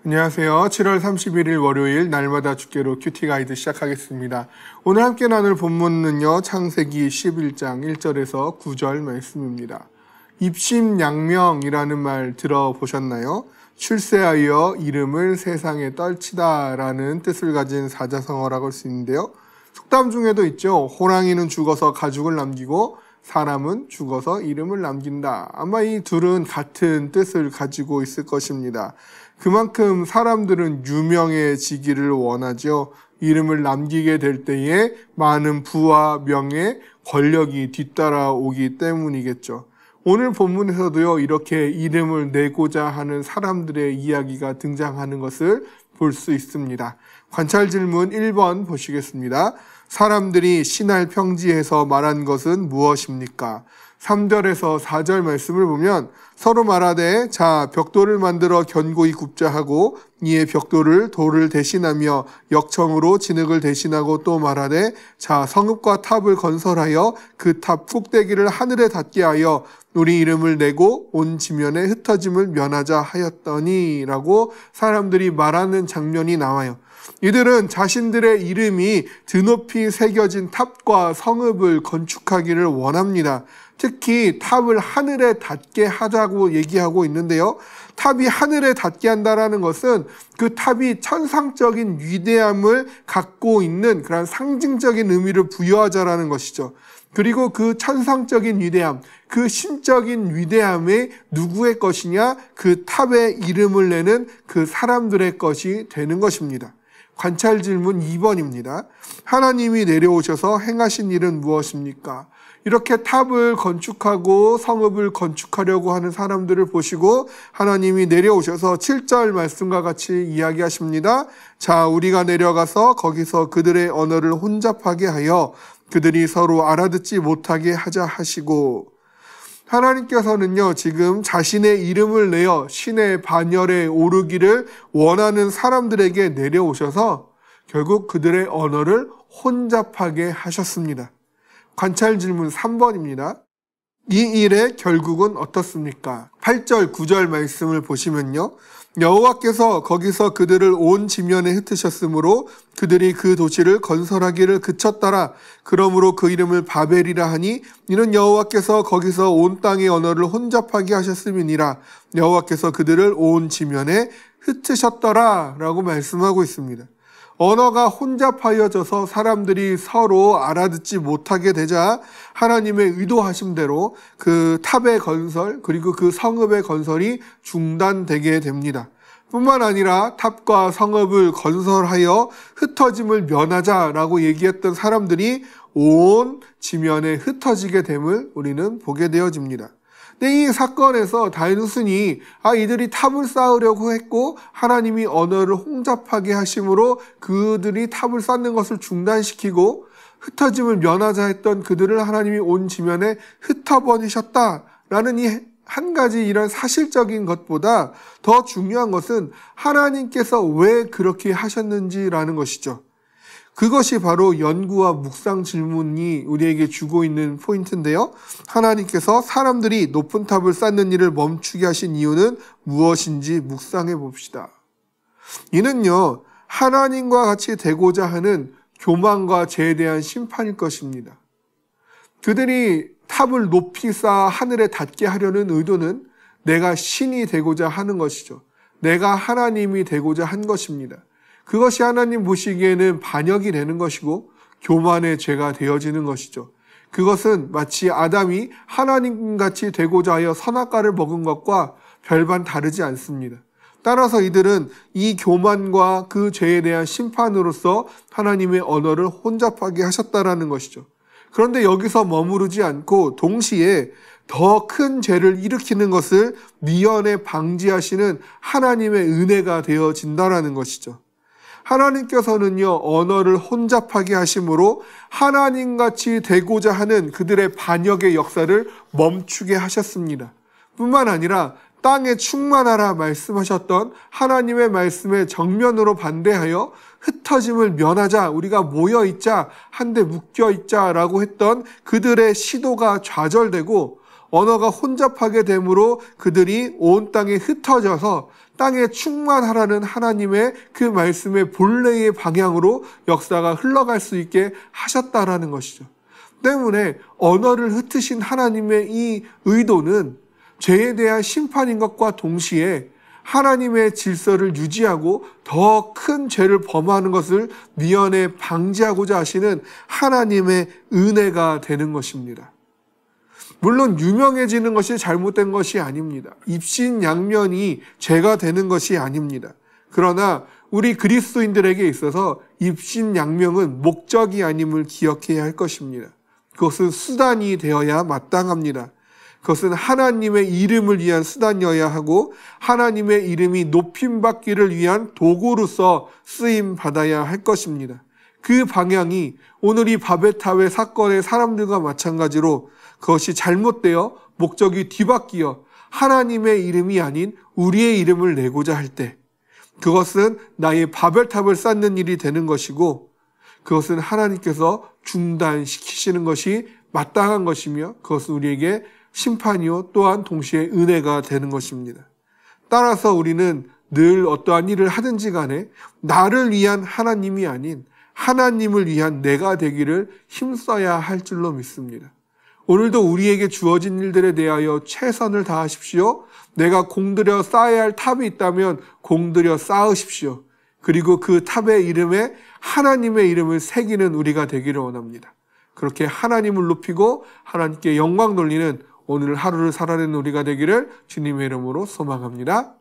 안녕하세요. 7월 31일 월요일 날마다 주께로 큐티 가이드 시작하겠습니다. 오늘 함께 나눌 본문은요. 창세기 11장 1절에서 9절 말씀입니다. 입심양명이라는 말 들어보셨나요? 출세하여 이름을 세상에 떨치다 라는 뜻을 가진 사자성어라고 할 수 있는데요. 속담 중에도 있죠. 호랑이는 죽어서 가죽을 남기고 사람은 죽어서 이름을 남긴다. 아마 이 둘은 같은 뜻을 가지고 있을 것입니다. 그만큼 사람들은 유명해지기를 원하죠. 이름을 남기게 될 때에 많은 부와 명예, 권력이 뒤따라오기 때문이겠죠. 오늘 본문에서도요, 이렇게 이름을 내고자 하는 사람들의 이야기가 등장하는 것을 볼 수 있습니다. 관찰 질문 1번 보시겠습니다. 사람들이 신할 평지에서 말한 것은 무엇입니까? 3절에서 4절 말씀을 보면 서로 말하되 자 벽돌을 만들어 견고히 굽자 하고 이에 벽돌을 돌을 대신하며 역청으로 진흙을 대신하고 또 말하되 자 성읍과 탑을 건설하여 그 탑 꼭대기를 하늘에 닿게 하여 우리 이름을 내고 온 지면에 흩어짐을 면하자 하였더니 라고 사람들이 말하는 장면이 나와요. 이들은 자신들의 이름이 드높이 새겨진 탑과 성읍을 건축하기를 원합니다. 특히 탑을 하늘에 닿게 하자고 얘기하고 있는데요. 탑이 하늘에 닿게 한다는 것은 그 탑이 천상적인 위대함을 갖고 있는 그런 상징적인 의미를 부여하자라는 것이죠. 그리고 그 천상적인 위대함, 그 신적인 위대함이 누구의 것이냐? 그 탑에 이름을 내는 그 사람들의 것이 되는 것입니다. 관찰 질문 2번입니다. 하나님이 내려오셔서 행하신 일은 무엇입니까? 이렇게 탑을 건축하고 성읍을 건축하려고 하는 사람들을 보시고 하나님이 내려오셔서 7절 말씀과 같이 이야기하십니다. 자, 우리가 내려가서 거기서 그들의 언어를 혼잡하게 하여 그들이 서로 알아듣지 못하게 하자 하시고, 하나님께서는요, 지금 자신의 이름을 내어 신의 반열에 오르기를 원하는 사람들에게 내려오셔서 결국 그들의 언어를 혼잡하게 하셨습니다. 관찰 질문 3번입니다. 이 일의 결국은 어떻습니까? 8절, 9절 말씀을 보시면요. 여호와께서 거기서 그들을 온 지면에 흩으셨으므로 그들이 그 도시를 건설하기를 그쳤더라. 그러므로 그 이름을 바벨이라 하니 이는 여호와께서 거기서 온 땅의 언어를 혼잡하게 하셨음이니라. 여호와께서 그들을 온 지면에 흩으셨더라 라고 말씀하고 있습니다. 언어가 혼잡하여져서 사람들이 서로 알아듣지 못하게 되자 하나님의 의도하심대로 그 탑의 건설 그리고 그 성읍의 건설이 중단되게 됩니다. 뿐만 아니라 탑과 성읍을 건설하여 흩어짐을 면하자라고 얘기했던 사람들이 온 지면에 흩어지게 됨을 우리는 보게 되어집니다. 근데 이 사건에서 단순히 이들이 탑을 쌓으려고 했고 하나님이 언어를 혼잡하게 하심으로 그들이 탑을 쌓는 것을 중단시키고 흩어짐을 면하자 했던 그들을 하나님이 온 지면에 흩어버리셨다라는 이 한 가지 이런 사실적인 것보다 더 중요한 것은 하나님께서 왜 그렇게 하셨는지라는 것이죠. 그것이 바로 연구와 묵상 질문이 우리에게 주고 있는 포인트인데요. 하나님께서 사람들이 높은 탑을 쌓는 일을 멈추게 하신 이유는 무엇인지 묵상해 봅시다. 이는요, 하나님과 같이 되고자 하는 교만과 죄에 대한 심판일 것입니다. 그들이 탑을 높이 쌓아 하늘에 닿게 하려는 의도는 내가 신이 되고자 하는 것이죠. 내가 하나님이 되고자 한 것입니다. 그것이 하나님 보시기에는 반역이 되는 것이고 교만의 죄가 되어지는 것이죠. 그것은 마치 아담이 하나님같이 되고자 하여 선악과를 먹은 것과 별반 다르지 않습니다. 따라서 이들은 이 교만과 그 죄에 대한 심판으로서 하나님의 언어를 혼잡하게 하셨다라는 것이죠. 그런데 여기서 머무르지 않고 동시에 더 큰 죄를 일으키는 것을 미연에 방지하시는 하나님의 은혜가 되어진다라는 것이죠. 하나님께서는요, 언어를 혼잡하게 하심으로 하나님같이 되고자 하는 그들의 반역의 역사를 멈추게 하셨습니다. 뿐만 아니라 땅에 충만하라 말씀하셨던 하나님의 말씀에 정면으로 반대하여 흩어짐을 면하자, 우리가 모여있자, 한데 묶여있자라고 했던 그들의 시도가 좌절되고 언어가 혼잡하게 되므로 그들이 온 땅에 흩어져서 땅에 충만하라는 하나님의 그 말씀의 본래의 방향으로 역사가 흘러갈 수 있게 하셨다라는 것이죠. 때문에 언어를 흩으신 하나님의 이 의도는 죄에 대한 심판인 것과 동시에 하나님의 질서를 유지하고 더 큰 죄를 범하는 것을 미연에 방지하고자 하시는 하나님의 은혜가 되는 것입니다. 물론 유명해지는 것이 잘못된 것이 아닙니다. 입신양면이 죄가 되는 것이 아닙니다. 그러나 우리 그리스도인들에게 있어서 입신양명은 목적이 아님을 기억해야 할 것입니다. 그것은 수단이 되어야 마땅합니다. 그것은 하나님의 이름을 위한 수단이어야 하고 하나님의 이름이 높임받기를 위한 도구로서 쓰임받아야 할 것입니다. 그 방향이 오늘 이 바베탑의 사건의 사람들과 마찬가지로 그것이 잘못되어 목적이 뒤바뀌어 하나님의 이름이 아닌 우리의 이름을 내고자 할 때 그것은 나의 바벨탑을 쌓는 일이 되는 것이고 그것은 하나님께서 중단시키시는 것이 마땅한 것이며 그것은 우리에게 심판이요 또한 동시에 은혜가 되는 것입니다. 따라서 우리는 늘 어떠한 일을 하든지 간에 나를 위한 하나님이 아닌 하나님을 위한 내가 되기를 힘써야 할 줄로 믿습니다. 오늘도 우리에게 주어진 일들에 대하여 최선을 다하십시오. 내가 공들여 쌓아야 할 탑이 있다면 공들여 쌓으십시오. 그리고 그 탑의 이름에 하나님의 이름을 새기는 우리가 되기를 원합니다. 그렇게 하나님을 높이고 하나님께 영광 돌리는 오늘 하루를 살아내는 우리가 되기를 주님의 이름으로 소망합니다.